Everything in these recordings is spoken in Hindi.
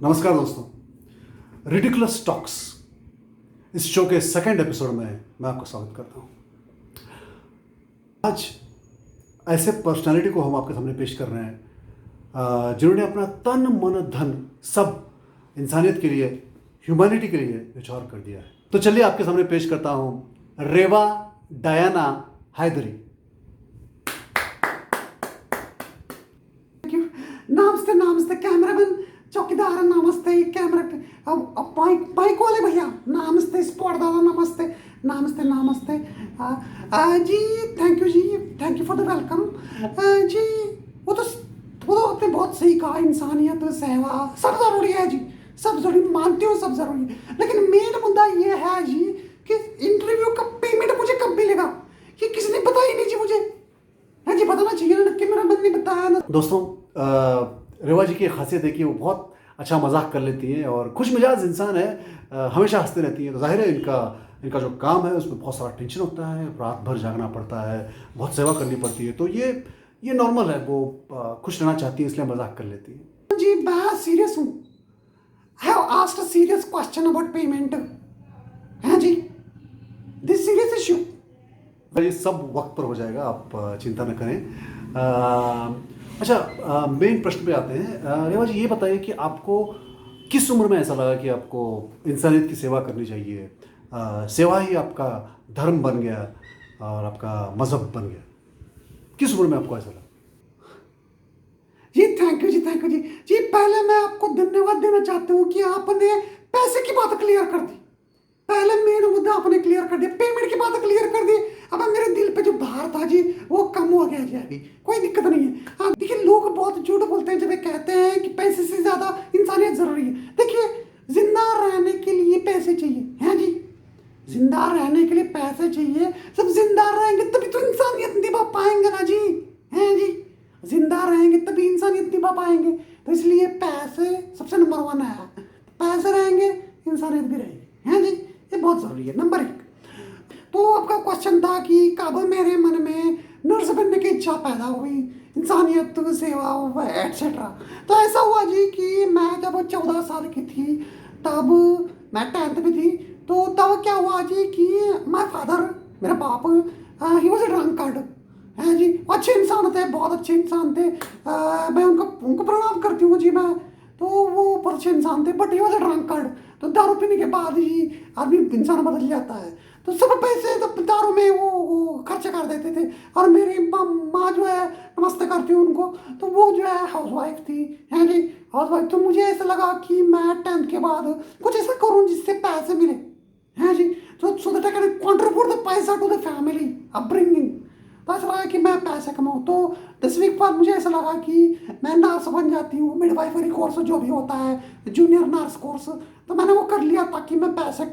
नमस्कार दोस्तों, रिडिकुलस टॉक्स इस शो के सेकंड एपिसोड में मैं आपका स्वागत करता हूं। आज ऐसे पर्सनालिटी को हम आपके सामने पेश कर रहे हैं जिन्होंने अपना तन मन धन सब इंसानियत के लिए, ह्यूमैनिटी के लिए न्यौछावर कर दिया है। तो चलिए आपके सामने पेश करता हूं रेवा डायना हैदरी। नमस्ते नमस्ते कैमरामैन, चौकीदार नमस्ते, कैमरा बाइक वाले भैया नमस्ते, स्पॉट दादा नमस्ते नमस्ते नमस्ते। जी thank you for the welcome. जी वो तो आपने बहुत सही कहा, इंसानियत सेवा सब ज़रूरी है जी, सब ज़रूरी मानती हूँ, सब ज़रूरी है। लेकिन मेन मुद्दा ये है जी कि इंटरव्यू का पेमेंट मुझे कब मिलेगा, ये किसी ने बताया ही नहीं जी मुझे। हाँ जी, बताना चाहिए ना कि मेरा मन नहीं बताया ना। दोस्तों, रेवा जी की खासियत है कि वो बहुत अच्छा मजाक कर लेती हैं और खुश मिजाज इंसान है, हमेशा हंसते रहती हैं। तो जाहिर है इनका जो काम है उसमें बहुत सारा टेंशन होता है, रात भर जागना पड़ता है, बहुत सेवा करनी पड़ती है। तो ये नॉर्मल है, वो खुश रहना चाहती है इसलिए मजाक कर लेती है। जी मैं सीरियस हूँ। I have asked a serious question about payment. हाँ जी, this serious issue. ये सब वक्त पर हो जाएगा, आप चिंता न करें। अच्छा, मेन प्रश्न पे आते हैं। रेवा जी, ये बताइए कि आपको किस उम्र में ऐसा लगा कि आपको इंसानियत की सेवा करनी चाहिए, सेवा ही आपका धर्म बन गया और आपका मजहब बन गया? किस उम्र में आपको ऐसा लगा? जी थैंक यू जी। जी पहले मैं आपको धन्यवाद देना चाहता हूँ कि आपने पैसे की बात क्लियर कर दी। पहले मेरा मुद्दा आपने क्लियर कर दिया, पेमेंट की बात क्लियर कर दी। अब मेरे दिल पे जो भार था जी वो कम हो गया जी, अभी कोई दिक्कत नहीं है। हाँ देखिए, लोग बहुत झूठ बोलते हैं जब वे कहते हैं कि पैसे से ज्यादा इंसानियत जरूरी है। देखिए, जिंदा रहने के लिए पैसे चाहिए, हैं जी, जिंदा रहने के लिए पैसे चाहिए। सब जिंदा रहेंगे तभी तो इंसानियत निभा पाएंगे ना जी, हैं जी, जिंदा रहेंगे तभी इंसानियत निभा पाएंगे। तो इसलिए पैसे सबसे नंबर वन है। पैसे रहेंगे इंसानियत भी रहेगी, हैं जी, ये बहुत जरूरी है, नंबर एक। तो आपका क्वेश्चन था कि कब मेरे मन में नर्स बनने की इच्छा पैदा हुई, इंसानियत सेवा एटसेट्रा। तो ऐसा हुआ जी कि मैं जब 14 साल की थी, तब मैं 10th में थी। तो तब क्या हुआ जी कि माय फादर, मेरा बाप, ही वॉज ए ड्रंकर्ड, है जी, अच्छे इंसान थे, बहुत अच्छे इंसान थे। मैं उनको प्रणाम करती हूँ जी मैं। तो वो बहुत अच्छे इंसान थे, but he was a drunkard. तो दारू पीने के बाद ही आदमी इंसान बदल जाता है। तो सब पैसे तो दारू में वो खर्च कर देते थे। और मेरी माँ जो है, नमस्ते करती हूँ उनको, तो वो जो है हाउस वाइफ थी, है जी, हाउस वाइफ। तो मुझे ऐसा लगा कि मैं 10th के बाद कुछ ऐसा करूँ जिससे पैसे मिले, है जी, so that I can contribute the पैसा टू द फैमिली अपब्रिंगिंग। तो ऐसा लगा कि मैं पैसे कमाऊँ। तो 10वीं के बाद मुझे ऐसा लगा कि मैं नर्स बन जाती हूँ, मिडवाइफरी कोर्स जो भी होता है, जूनियर नर्स कोर्स, तो मैंने वो कर लिया ताकि मैं पैसे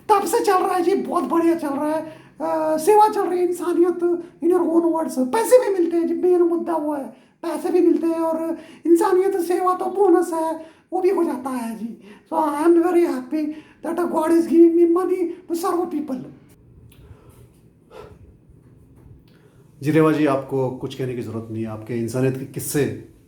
तब से चल रहा है जी, बहुत बढ़िया चल रहा है। सेवा चल रही है, इंसानियत इन योर ओन वर्ड्स। पैसे भी मिलते हैं जी, मेरा मुद्दा वो है, पैसे भी मिलते हैं और इंसानियत सेवा तो बोनस है, वो भी हो जाता है जी। So I am very happy that God is giving me money to serve people. जी रेवा जी, आपको कुछ कहने की ज़रूरत नहीं है। आपके इंसानियत के किस्से,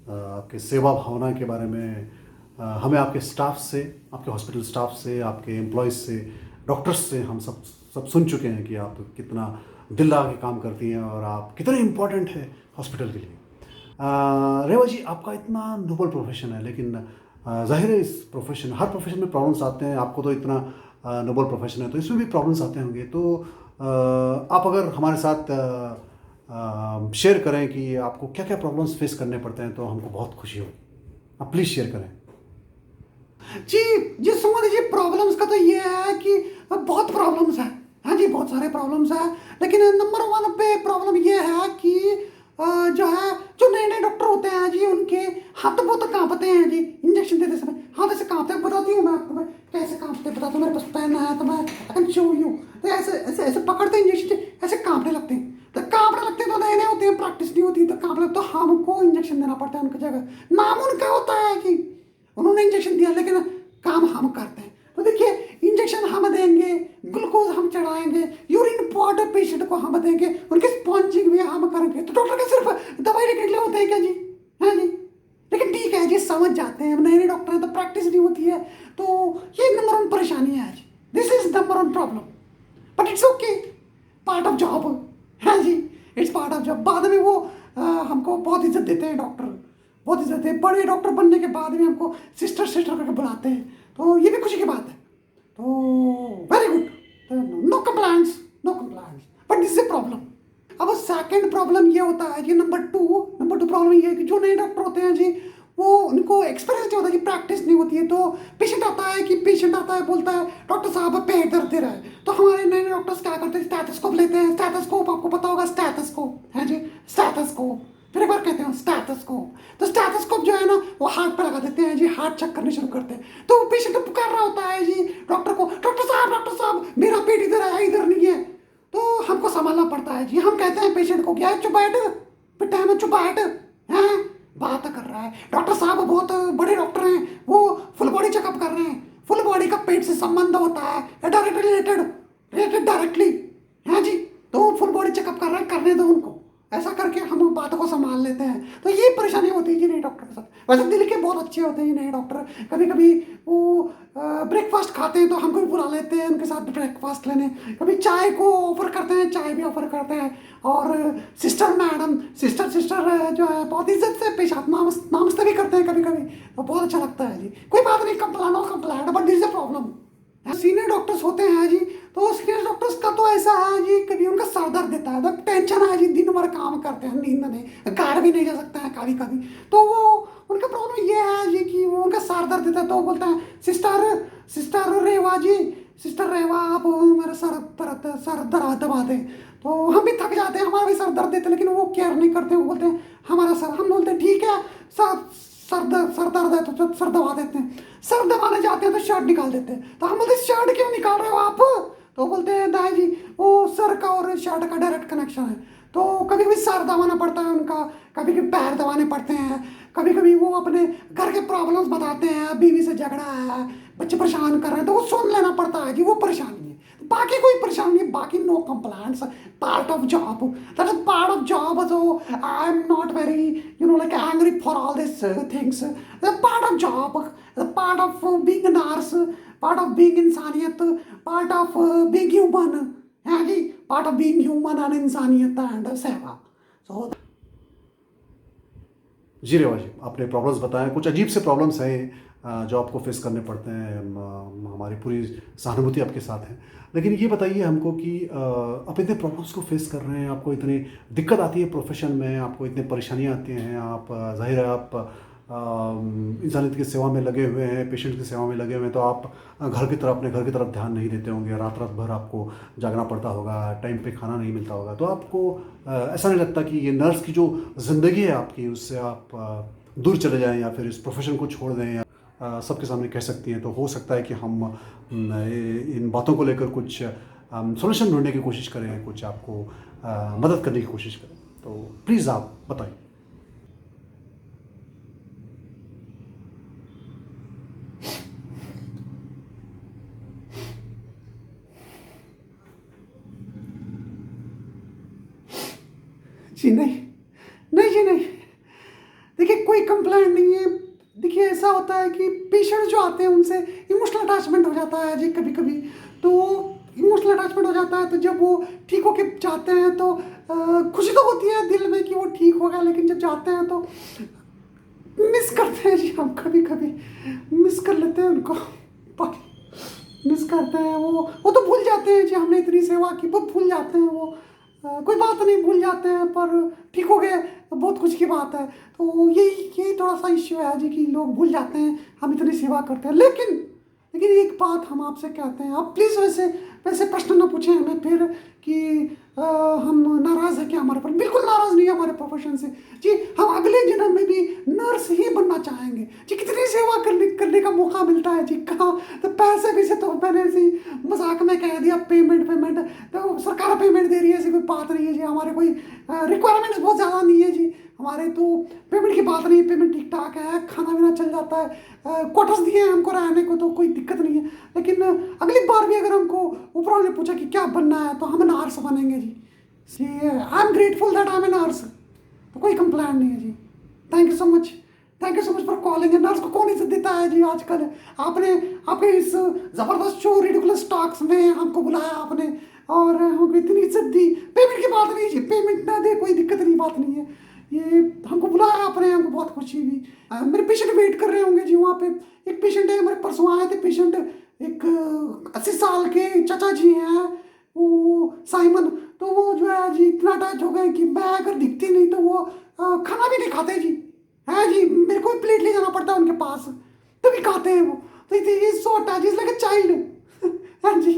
आपके सेवा भावना के बारे में हमें आपके स्टाफ से, आपके हॉस्पिटल स्टाफ से, आपके एम्प्लॉयज़ से, डॉक्टर्स से हम सब सुन चुके हैं कि आप कितना दिल लगा के काम करती हैं और आप कितने इम्पोर्टेंट है हॉस्पिटल के लिए। रेवा जी, आपका इतना नोबल प्रोफेशन है, लेकिन जाहिर है इस प्रोफेशन, हर प्रोफेशन में प्रॉब्लम्स आते हैं। आपको तो इतना नोबल प्रोफेशन है तो इसमें भी प्रॉब्लम्स आते होंगे। तो आप अगर हमारे साथ शेयर करें कि आपको क्या क्या प्रॉब्लम्स फेस करने पड़ते हैं तो हमको बहुत खुशी होगी। आप प्लीज़ शेयर करें। जी समझ लीजिए, प्रॉब्लम्स का तो ये है कि बहुत प्रॉब्लम्स है। हाँ जी, बहुत सारे प्रॉब्लम्स है, लेकिन नंबर वन पे प्रॉब्लम ये है कि जो है, जो नए नए डॉक्टर होते हैं जी, उनके हाथ बहुत कांपते हैं जी, इंजेक्शन देते समय हाथ ऐसे कांपते हैं। बताती हूँ मैं आपको, मैं कैसे कांपते हैं, बताता हूँ। मेरे पास पेन है तो मैं आई कैन शो यू। तो ऐसे ऐसे ऐसे पकड़ते हैं इंजेक्शन, ऐसे कांपने लगते हैं। तो कांपने लगते हैं तो नए नए होते हैं, प्रैक्टिस नहीं होती, तो कांपने लगते, तो हमको इंजेक्शन देना पड़ता है उनकी जगह। नाम उनका होता है कि उन्होंने इंजेक्शन दिया, लेकिन काम हम करते हैं। तो देखिए, इंजेक्शन हम देंगे, ग्लूकोज हम चढ़ाएंगे, यूरिन पॉट पेशेंट को हम देंगे, उनकी स्पॉन्जिंग भी हम करेंगे। तो डॉक्टर के सिर्फ दवाई लिखने के लिए होते हैं क्या जी? हाँ जी, लेकिन ठीक है जी, समझ जाते हैं, नए नए डॉक्टर हैं तो प्रैक्टिस नहीं होती है, तो ये नंबर वन परेशानी है आज। This is number one problem, but it's okay, part of job है जी, इट्स पार्ट ऑफ जॉब। बाद में वो हमको बहुत इज्जत देते हैं डॉक्टर, बहुत इज्जत देते हैं। बड़े डॉक्टर बनने के बाद भी हमको सिस्टर सिस्टर करके बुलाते हैं, तो ये भी खुशी की बात है। तो very good, no complaints, no complaints, but this is a problem. अब सेकंड प्रॉब्लम ये होता है कि नंबर टू प्रॉब्लम ये है कि जो नए डॉक्टर होते हैं जी, वो उनको एक्सपीरियंस नहीं होता कि प्रैक्टिस नहीं होती है। तो पेशेंट आता है बोलता है डॉक्टर साहब पेट दर्द दे रहा है, तो हमारे नए डॉक्टर्स क्या करते हैं, स्टेथोस्कोप लेते हैं। स्टेथोस्कोप आपको पता होगा, स्टेथोस्कोप है जी, स्टेथोस्कोप, फिर एक बार कहते हैं स्टेथोस्कोप। तो स्टेथोस्कोप जो है ना वो हार्ट पे लगा देते हैं जी, हार्ट चेक करने शुरू करते हैं। तो पेशेंट पुकार रहा होता है जी डॉक्टर को, डॉक्टर साहब मेरा पेट इधर है इधर नहीं है। तो हमको संभालना पड़ता है जी। हम कहते हैं पेशेंट को, क्या है चुप बैठ बेटा, है चुप बैठ, हैं बात कर रहा है। डॉक्टर साहब बहुत बड़े डॉक्टर हैं, वो फुल बॉडी चेकअप कर रहे हैं। फुल बॉडी का पेट से संबंध होता है, डायरेक्टली रिलेटेड डायरेक्टली है जी। तो फुल बॉडी चेकअप कर रहे हैं, करने दो उनको। ऐसा करके हम बातों को संभाल लेते हैं। तो ये परेशानी होती है जी नए डॉक्टर के साथ। वैसे दिल के बहुत अच्छे होते हैं नए डॉक्टर। कभी कभी वो ब्रेकफास्ट खाते हैं तो हमको भी बुला लेते हैं उनके साथ ब्रेकफास्ट लेने। कभी चाय को ऑफर करते हैं, चाय भी ऑफर करते हैं। और सिस्टर मैडम, सिस्टर जो है बहुत इज्जत से पेश आते, नमस्ते भी करते हैं कभी कभी। तो बहुत अच्छा लगता है जी। कोई बात नहीं, complaint, but this is a problem. Senior doctors होते हैं जी, तो सीनियर डॉक्टर्स का तो ऐसा है जी, कभी उनका सर दर्द देता है, तो टेंशन है जी, दिन भर काम करते हैं, नींद में घर भी नहीं जा सकते हैं कभी कभी। तो वो उनका प्रॉब्लम ये है जी कि वो उनका सर दर्द देता है, तो बोलते हैं सिस्टर रेवा जी, सिस्टर रेवा आप मेरा सर दर्द दबा दें। तो हम भी थक जाते हैं, हमारा भी सर दर्द देते हैं, लेकिन वो केयर नहीं करते। वो बोलते हैं हमारा सर, हम बोलते हैं ठीक है सर दर्द है तो सर दबा देते हैं। सर दबाने जाते हैं तो शर्ट निकाल देते हैं। तो हम बोलते हैं शर्ट क्यों निकाल रहे हो आप? तो बोलते हैं दाई जी वो सर का और शर्ट का डायरेक्ट कनेक्शन है। तो कभी कभी सर दबाना पड़ता है उनका, कभी कभी पैर दबाने पड़ते हैं, कभी कभी वो अपने घर के प्रॉब्लम्स बताते हैं, बीवी से झगड़ा है, बच्चे परेशान कर रहे हैं, तो वो सुन लेना पड़ता है जी, वो परेशानी है। बाकी कोई परेशानी नहीं, बाकी no complaints, part of job, that is part of job. So I am not very, like angry for all these things. The part of job, the part of being a nurse, part of being इंसानियत, part of being human, है जी, part of being human and इंसानियत and सेवा. So जी रेवा जी, आपने प्रॉब्लम्स बताए, कुछ अजीब से प्रॉब्लम्स हैं जो आपको फेस करने पड़ते हैं। हमारी पूरी सहानुभूति आपके साथ है। लेकिन ये बताइए हमको कि आप इतने प्रॉब्लम्स को फेस कर रहे हैं, आपको इतनी दिक्कत आती है प्रोफेशन में, आपको इतनी परेशानियाँ आती हैं, आप जाहिर है आप इंसानियत की सेवा में लगे हुए हैं, पेशेंट की सेवा में लगे हुए हैं, तो आप अपने घर की तरफ ध्यान नहीं देते होंगे, रात भर आपको जागना पड़ता होगा, टाइम पे खाना नहीं मिलता होगा। तो आपको ऐसा नहीं लगता कि ये नर्स की जो ज़िंदगी है आपकी, उससे आप दूर चले जाएं या फिर इस प्रोफेशन को छोड़ दें, या सबके सामने कह सकती हैं? तो हो सकता है कि हम इन बातों को लेकर कुछ सॉल्यूशन ढूंढने की कोशिश करें, कुछ आपको मदद करने की कोशिश करें। तो प्लीज़ आप बताइए। जी नहीं जी नहीं, देखिए कोई कंप्लेंट नहीं है। देखिए ऐसा होता है कि पेशेंट जो आते हैं उनसे इमोशनल अटैचमेंट हो जाता है जी कभी कभी। तो इमोशनल अटैचमेंट हो जाता है, तो जब वो ठीक होके जाते हैं तो खुशी तो होती है दिल में कि वो ठीक हो गया, लेकिन जब जाते हैं तो मिस करते हैं जी, हम कभी कभी मिस कर लेते हैं उनको, मिस करते हैं। वो तो भूल जाते हैं जी, हमने इतनी सेवा की, बहुत भूल जाते हैं वो। कोई बात नहीं, भूल जाते हैं, पर ठीक हो गए बहुत कुछ की बात है। तो यही थोड़ा सा इश्यू है जी कि लोग भूल जाते हैं हम इतनी सेवा करते हैं। लेकिन एक बात हम आपसे कहते हैं, आप प्लीज़ वैसे प्रश्न न पूछें हमें फिर कि हम नाराज़ हैं क्या हमारे पर। बिल्कुल नाराज़ नहीं है हमारे प्रोफेशन से जी, हम अगले जन्म में भी नर्स ही बनना चाहेंगे जी। कितनी सेवा करने का मौका मिलता है जी, कहाँ तो पैसे भी से, तो मैंने ऐसे मजाक में कह दिया पेमेंट, तो सरकार पेमेंट दे रही है, ऐसी कोई बात नहीं है जी। हमारे कोई रिक्वायरमेंट्स बहुत ज़्यादा नहीं है जी हमारे, तो पेमेंट की बात नहीं है, पेमेंट ठीक ठाक है, खाना पीना चल जाता है, क्वार्टर्स दिए हैं हमको रहने को, तो कोई दिक्कत नहीं है। लेकिन अगली बार भी अगर हमको ऊपर वाले ने पूछा कि क्या बनना है, तो हम नर्स बनेंगे जी। I am grateful that I am a nurse, तो कोई कंप्लेंट नहीं है जी। Thank you so much. Thank you so much for calling. Nurse को कौन इज्जत देता है जी आजकल। आपने आपके इस जबरदस्त शो रिडिकुलस टॉक्स में हमको बुलाया आपने और हमको इतनी इज्जत दी। पेमेंट की बात नहीं जी, पेमेंट ना दे कोई दिक्कत नहीं, बात नहीं है। ये हमको बुलाया आपने, हमको बहुत खुशी हुई। मेरे पेशेंट वेट कर रहे होंगे जी वहाँ पे। एक पेशेंट है, हमारे परसों आए थे पेशेंट, एक 80 साल के चाचा जी हैं, वो साइमन। तो वो जो है जी इतना अटैच हो गए कि मैं अगर दिखती नहीं तो वो खाना भी नहीं खाते जी। है जी, मेरे को प्लेट ले जाना पड़ता है उनके पास, तभी खाते हैं वो। तो ये so attach, is like a child. हाँ जी,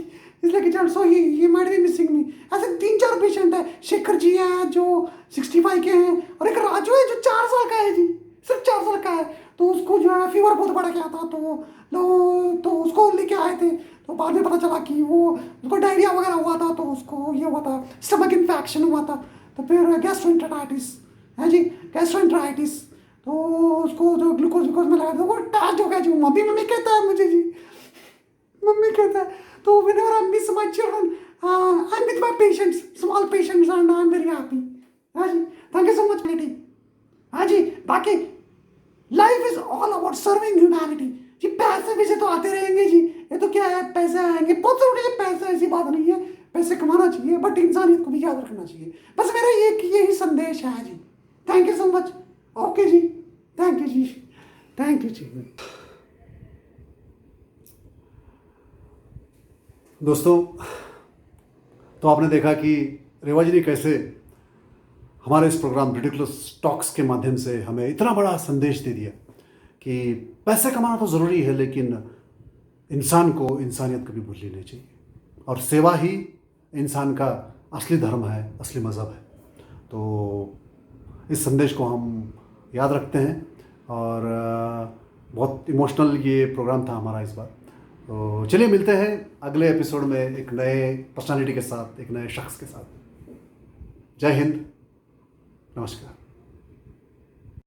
is like a child, so he might be missing me. ऐसे 3-4 पेशेंट है। शेखर जी हैं जो 65 के हैं, और एक राजू है जो 4 साल का है जी, सिर्फ 4 साल का है। तो उसको जो है फीवर बहुत बढ़ गया था, तो उसको लेके आए थे। तो बाद में पता चला कि वो उसको डायरिया वगैरह हुआ था, तो उसको ये हुआ था, स्टमक इन्फेक्शन हुआ था। तो फिर गैस्ट्रोएंटेराइटिस है जी, गैस्ट्रोएंटेराइटिस। तो उसको जो ग्लूकोज में लगाया था वो अटैच हो गया जी। मम्मी मम्मी कहता है मुझे जी, मम्मी कहता है। तो whenever I miss my children, I'm with my patients, small patients, and I'm very happy. हाँ जी, थैंक यू सो मच बेटी। हाँ जी, बाकी life is all about serving humanity जी। पैसे वैसे तो आते रहेंगे जी, ये तो क्या है, पैसे आएंगे बहुत जरूरी है। पैसे ऐसी बात नहीं है, पैसे कमाना चाहिए, बट इंसानियत को भी याद रखना चाहिए। बस मेरा यही संदेश है जी। Thank you so much. Okay जी, थैंक यू जी, थैंक यू जी। दोस्तों, तो आपने देखा कि रेवा जी ने कैसे हमारे इस प्रोग्राम रिडिकुलस टॉक्स के माध्यम से हमें इतना बड़ा संदेश दे दिया कि पैसे कमाना तो ज़रूरी है, लेकिन इंसान को इंसानियत कभी भूलनी नहीं चाहिए, और सेवा ही इंसान का असली धर्म है, असली मज़हब है। तो इस संदेश को हम याद रखते हैं, और बहुत इमोशनल ये प्रोग्राम था हमारा इस बार। तो चलिए मिलते हैं अगले एपिसोड में एक नए पर्सनालिटी के साथ, एक नए शख्स के साथ। जय हिंद, नमस्कार।